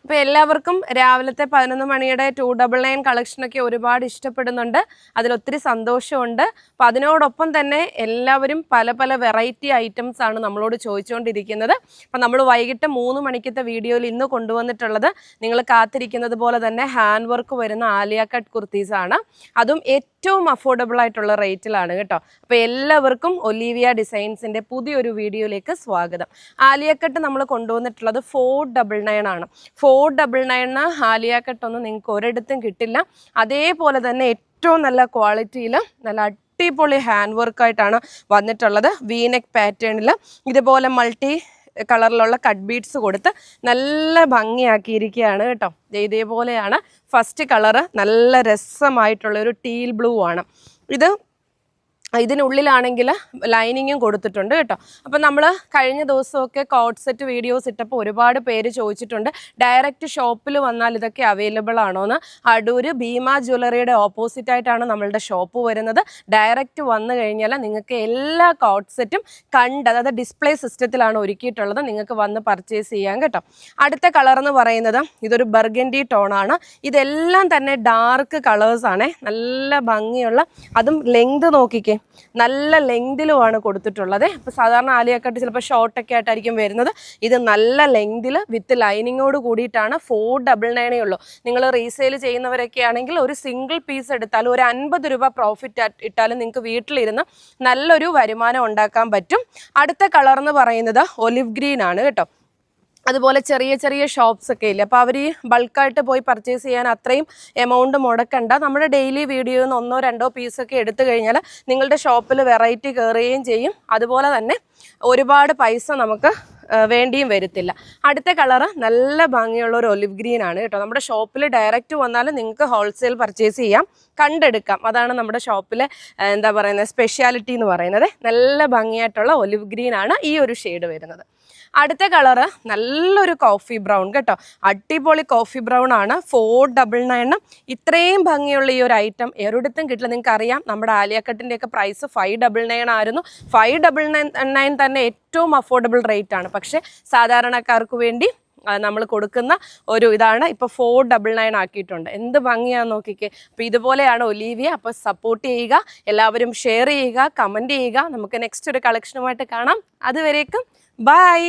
അപ്പോൾ എല്ലാവർക്കും രാവിലത്തെ 11 മണിയുടെ 299 കളക്ഷനൊക്കെ ഒരുപാട് ഇഷ്ടപ്പെടുന്നുണ്ട്. അതിലൊത്തിരി സന്തോഷമുണ്ട്. അപ്പോൾ അതിനോടൊപ്പം തന്നെ എല്ലാവരും പല പല വെറൈറ്റി ഐറ്റംസ് ആണ് നമ്മളോട് ചോദിച്ചുകൊണ്ടിരിക്കുന്നത്. അപ്പം നമ്മൾ വൈകിട്ട് 3 മണിക്കത്തെ വീഡിയോയിൽ ഇന്ന് കൊണ്ടുവന്നിട്ടുള്ളത് നിങ്ങൾ കാത്തിരിക്കുന്നത് പോലെ തന്നെ ഹാൻഡ് വർക്ക് വരുന്ന ആലിയ കട്ട് കുർത്തീസാണ്. അതും ഏറ്റവും അഫോർഡബിൾ ആയിട്ടുള്ള റേറ്റിലാണ് കേട്ടോ. അപ്പോൾ എല്ലാവർക്കും ഒലീവിയ ഡിസൈൻസിൻ്റെ പുതിയൊരു വീഡിയോയിലേക്ക് സ്വാഗതം. ആലിയ കട്ട് നമ്മൾ കൊണ്ടുവന്നിട്ടുള്ളത് 499 ആണ്. 499 ആലിയ കട്ടൊന്നും നിങ്ങൾക്ക് ഒരിടത്തും കിട്ടില്ല. അതേപോലെ തന്നെ ഏറ്റവും നല്ല ക്വാളിറ്റിയിൽ നല്ല അടിപൊളി ഹാൻഡ് വർക്കായിട്ടാണ് വന്നിട്ടുള്ളത്. വീനെക്ക് പാറ്റേണിൽ ഇതുപോലെ മൾട്ടി കളറിലുള്ള കട്ട് ബീഡ്സ് കൊടുത്ത് നല്ല ഭംഗിയാക്കിയിരിക്കുകയാണ് കേട്ടോ. ഇതേപോലെയാണ് ഫസ്റ്റ് കളറ്. നല്ല രസമായിട്ടുള്ള ഒരു ടീൽ ബ്ലൂ ആണ്. ഇതിനുള്ളിലാണെങ്കിൽ ലൈനിങ്ങും കൊടുത്തിട്ടുണ്ട് കേട്ടോ. അപ്പം നമ്മൾ കഴിഞ്ഞ ദിവസമൊക്കെ കോട്ട് സെറ്റ് വീഡിയോസ് ഇട്ടപ്പോൾ ഒരുപാട് പേര് ചോദിച്ചിട്ടുണ്ട് ഡയറക്റ്റ് ഷോപ്പിൽ വന്നാൽ ഇതൊക്കെ അവൈലബിൾ ആണോ എന്ന്. അടൂർ ഭീമ ജ്വല്ലറിയുടെ ഓപ്പോസിറ്റ് ആയിട്ടാണ് നമ്മളുടെ ഷോപ്പ് വരുന്നത്. ഡയറക്റ്റ് വന്നു കഴിഞ്ഞാൽ നിങ്ങൾക്ക് എല്ലാ കോട്ട് സെറ്റും അതായത് ഡിസ്പ്ലേ സിസ്റ്റത്തിലാണ് ഒരുക്കിയിട്ടുള്ളത്. നിങ്ങൾക്ക് വന്ന് പർച്ചേസ് ചെയ്യാം കേട്ടോ. അടുത്ത കളർ എന്ന് പറയുന്നത് ഇതൊരു ബർഗൻഡി ടോണാണ്. ഇതെല്ലാം തന്നെ ഡാർക്ക് കളേഴ്സാണ്. നല്ല ഭംഗിയുള്ള, അതും ലെങ്ത് നോക്കിക്കേ, നല്ല ലെങ്തിലുമാണ് കൊടുത്തിട്ടുള്ളത്. ഇപ്പോൾ സാധാരണ ആലിയ കട്ട് ചിലപ്പോൾ ഷോർട്ടൊക്കെ ആയിട്ടായിരിക്കും വരുന്നത്. ഇത് നല്ല ലെങ്തിൽ വിത്ത് ലൈനിങ്ങോട് കൂടിയിട്ടാണ്. 499 ഉള്ളൂ. നിങ്ങൾ റീസെയിൽ ചെയ്യുന്നവരൊക്കെ ആണെങ്കിൽ ഒരു സിംഗിൾ പീസ് എടുത്താലും ഒരു 50 രൂപ പ്രോഫിറ്റ് ഇട്ടാലും നിങ്ങൾക്ക് വീട്ടിലിരുന്ന് നല്ലൊരു വരുമാനം ഉണ്ടാക്കാൻ പറ്റും. അടുത്ത കളർ എന്ന് പറയുന്നത് ഒലിവ് ഗ്രീൻ ആണ് കേട്ടോ. അതുപോലെ ചെറിയ ചെറിയ ഷോപ്സ് ഒക്കെ ഇല്ലേ, അപ്പോൾ അവർ ബൾക്കായിട്ട് പോയി പർച്ചേസ് ചെയ്യാൻ അത്രയും എമൗണ്ട് മുടക്കണ്ട. നമ്മുടെ ഡെയിലി വീഡിയോയിൽ നിന്ന് 1-2 പീസൊക്കെ എടുത്തു കഴിഞ്ഞാൽ നിങ്ങളുടെ ഷോപ്പിൽ വെറൈറ്റി കയറുകയും ചെയ്യും. അതുപോലെ തന്നെ ഒരുപാട് പൈസ നമുക്ക് വേണ്ടിയും വരത്തില്ല. അടുത്ത കളറ് നല്ല ഭംഗിയുള്ള ഒരു ഒലിവ് ഗ്രീൻ ആണ് കേട്ടോ. നമ്മുടെ ഷോപ്പിൽ ഡയറക്റ്റ് വന്നാൽ നിങ്ങൾക്ക് ഹോൾസെയിൽ പർച്ചേസ് ചെയ്യാം, കണ്ടെടുക്കാം. അതാണ് നമ്മുടെ ഷോപ്പിലെ എന്താ പറയുന്നത് സ്പെഷ്യാലിറ്റി എന്ന് പറയുന്നത്. നല്ല ഭംഗിയായിട്ടുള്ള ഒലിവ് ഗ്രീൻ ആണ് ഈ ഒരു ഷെയ്ഡ് വരുന്നത്. അടുത്ത കളറ് നല്ലൊരു കോഫി ബ്രൗൺ കേട്ടോ. അടിപൊളി കോഫി ബ്രൗൺ ആണ്. 499. ഇത്രയും ഭംഗിയുള്ള ഈ ഒരു ഐറ്റം ഒരിടത്തും കിട്ടില്ല. നിങ്ങൾക്ക് അറിയാം നമ്മുടെ ആലിയ കട്ടിൻ്റെയൊക്കെ പ്രൈസ് 599 ആയിരുന്നു. 599 തന്നെ ഏറ്റവും അഫോർഡബിൾ റേറ്റ് ആണ്. പക്ഷേ സാധാരണക്കാർക്ക് വേണ്ടി നമ്മൾ കൊടുക്കുന്ന ഒരു ഇതാണ്. ഇപ്പോൾ 499 ആക്കിയിട്ടുണ്ട്. എന്ത് ഭംഗിയാണെന്ന് നോക്കിക്കേ. അപ്പോൾ ഇതുപോലെയാണ് ഒലീവിയ. അപ്പോൾ സപ്പോർട്ട് ചെയ്യുക, എല്ലാവരും ഷെയർ ചെയ്യുക, കമൻറ്റ് ചെയ്യുക. നമുക്ക് നെക്സ്റ്റ് ഒരു കളക്ഷനുമായിട്ട് കാണാം. അതുവരേക്കും ബൈ.